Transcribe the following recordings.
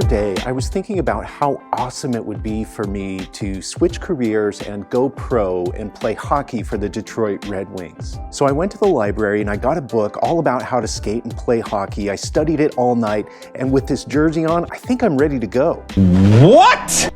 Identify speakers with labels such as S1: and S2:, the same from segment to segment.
S1: day, I was thinking about how awesome it would be for me to switch careers and go pro and play hockey for the Detroit Red Wings. So I went to the library and I got a book all about how to skate and play hockey. I studied it all night, and with this jersey on, I think I'm ready to go.
S2: What?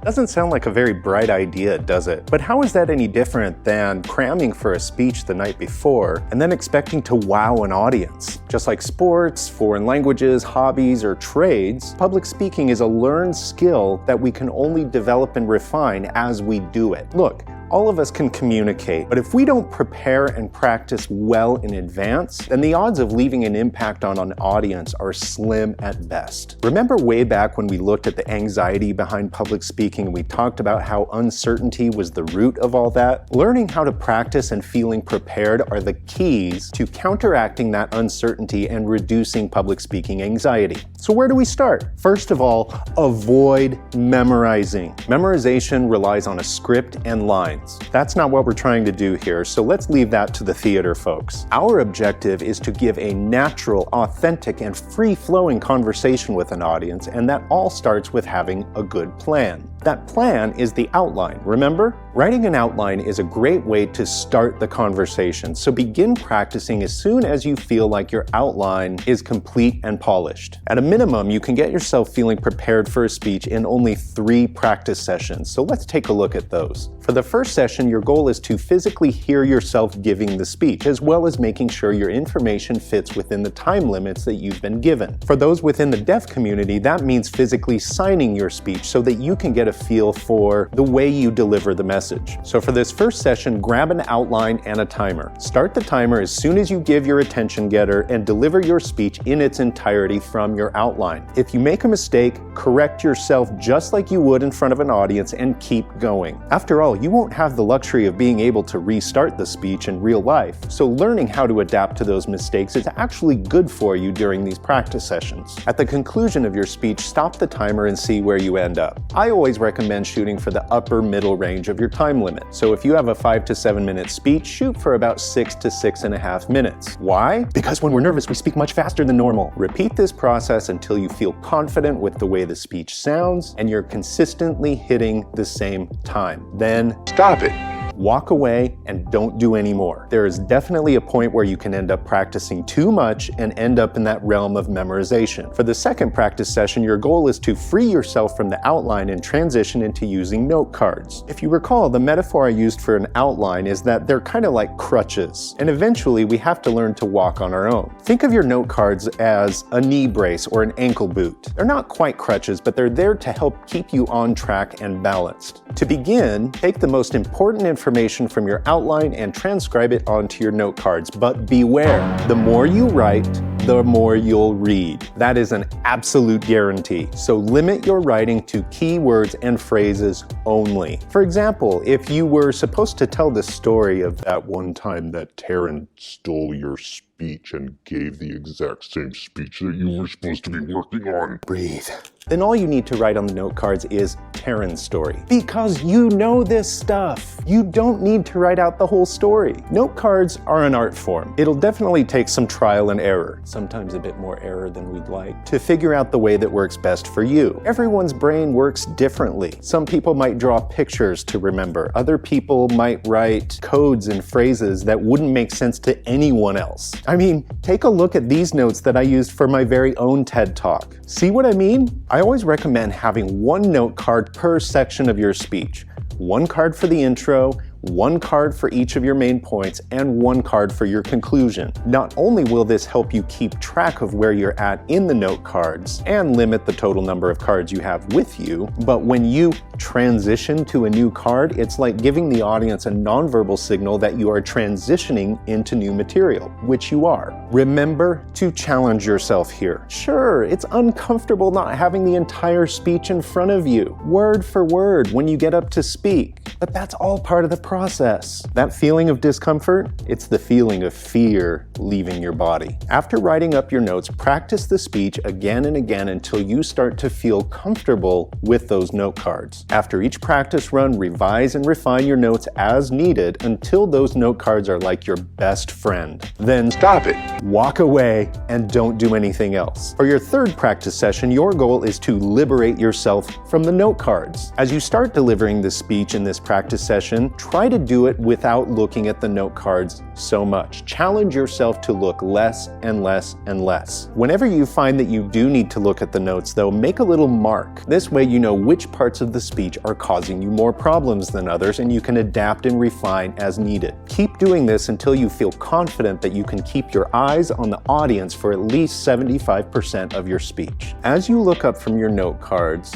S1: Doesn't sound like a very bright idea, does it? But how is that any different than cramming for a speech the night before and then expecting to wow an audience? Just like sports, foreign languages, hobbies, or trades, public speaking is a learned skill that we can only develop and refine as we do it. Look, all of us can communicate, but if we don't prepare and practice well in advance, then the odds of leaving an impact on an audience are slim at best. Remember way back when we looked at the anxiety behind public speaking and we talked about how uncertainty was the root of all that? Learning how to practice and feeling prepared are the keys to counteracting that uncertainty and reducing public speaking anxiety. So where do we start? First of all, avoid memorizing. Memorization relies on a script and lines. That's not what we're trying to do here, so let's leave that to the theater folks. Our objective is to give a natural, authentic, and free-flowing conversation with an audience, and that all starts with having a good plan. That plan is the outline, remember? Writing an outline is a great way to start the conversation, so begin practicing as soon as you feel like your outline is complete and polished. At a minimum, you can get yourself feeling prepared for a speech in only 3 practice sessions, so let's take a look at those. For the first session, your goal is to physically hear yourself giving the speech, as well as making sure your information fits within the time limits that you've been given. For those within the deaf community, that means physically signing your speech so that you can get a feel for the way you deliver the message. So for this first session, grab an outline and a timer. Start the timer as soon as you give your attention getter and deliver your speech in its entirety from your outline. If you make a mistake, correct yourself just like you would in front of an audience and keep going. After all, you won't have the luxury of being able to restart the speech in real life, so learning how to adapt to those mistakes is actually good for you during these practice sessions. At the conclusion of your speech, stop the timer and see where you end up. I always recommend shooting for the upper middle range of your time limit. So if you have a 5 to 7 minute speech, shoot for about 6 to 6.5 minutes. Why? Because when we're nervous, we speak much faster than normal. Repeat this process until you feel confident with the way the speech sounds and you're consistently hitting the same time. Then
S2: Stop it.
S1: walk away and don't do any more. There is definitely a point where you can end up practicing too much and end up in that realm of memorization. For the second practice session, your goal is to free yourself from the outline and transition into using note cards. If you recall, the metaphor I used for an outline is that they're kind of like crutches, and eventually we have to learn to walk on our own. Think of your note cards as a knee brace or an ankle boot. They're not quite crutches, but they're there to help keep you on track and balanced. To begin, take the most important information from your outline and transcribe it onto your note cards. But beware, the more you write, the more you'll read. That is an absolute guarantee. So limit your writing to keywords and phrases only. For example, if you were supposed to tell the story of that one time that Taryn stole your speech and gave the exact same speech that you were supposed to be working on. Breathe. Then all you need to write on the note cards is Taryn's story. Because you know this stuff. You don't need to write out the whole story. Note cards are an art form. It'll definitely take some trial and error, sometimes a bit more error than we'd like, to figure out the way that works best for you. Everyone's brain works differently. Some people might draw pictures to remember. Other people might write codes and phrases that wouldn't make sense to anyone else. I mean, take a look at these notes that I used for my very own TED Talk. See what I mean? I always recommend having one note card per section of your speech. One card for the intro, one card for each of your main points, and one card for your conclusion. Not only will this help you keep track of where you're at in the note cards and limit the total number of cards you have with you, but when you transition to a new card, it's like giving the audience a nonverbal signal that you are transitioning into new material, which you are. Remember to challenge yourself here. Sure, it's uncomfortable not having the entire speech in front of you, word for word, when you get up to speak. But that's all part of the process. That feeling of discomfort, it's the feeling of fear leaving your body. After writing up your notes, practice the speech again and again until you start to feel comfortable with those note cards. After each practice run, revise and refine your notes as needed until those note cards are like your best friend. Then stop it, walk away, and don't do anything else. For your third practice session, your goal is to liberate yourself from the note cards. As you start delivering the speech in this practice session, try to do it without looking at the note cards so much. Challenge yourself to look less and less and less. Whenever you find that you do need to look at the notes, though, make a little mark. This way you know which parts of the speech are causing you more problems than others, and you can adapt and refine as needed. Keep doing this until you feel confident that you can keep your eyes on the audience for at least 75% of your speech. As you look up from your note cards,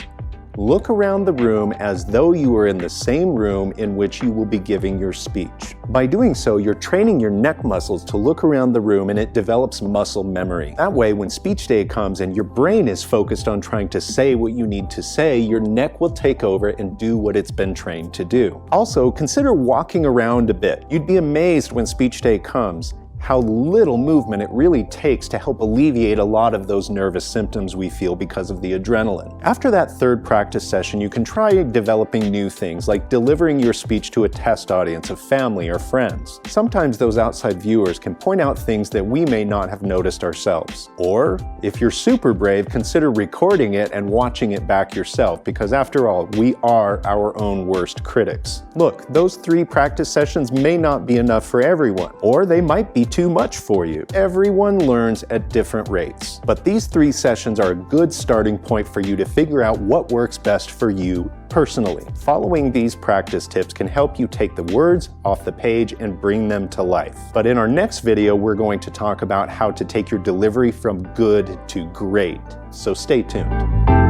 S1: look around the room as though you were in the same room in which you will be giving your speech. By doing so, you're training your neck muscles to look around the room, and it develops muscle memory. That way, when speech day comes and your brain is focused on trying to say what you need to say, your neck will take over and do what it's been trained to do. Also, consider walking around a bit. You'd be amazed when speech day comes how little movement it really takes to help alleviate a lot of those nervous symptoms we feel because of the adrenaline. After that third practice session, you can try developing new things like delivering your speech to a test audience of family or friends. Sometimes those outside viewers can point out things that we may not have noticed ourselves. Or, if you're super brave, consider recording it and watching it back yourself, because after all, we are our own worst critics. Look, those 3 practice sessions may not be enough for everyone, or they might be too much for you. Everyone learns at different rates, but these 3 sessions are a good starting point for you to figure out what works best for you personally. Following these practice tips can help you take the words off the page and bring them to life. But in our next video, we're going to talk about how to take your delivery from good to great. So stay tuned.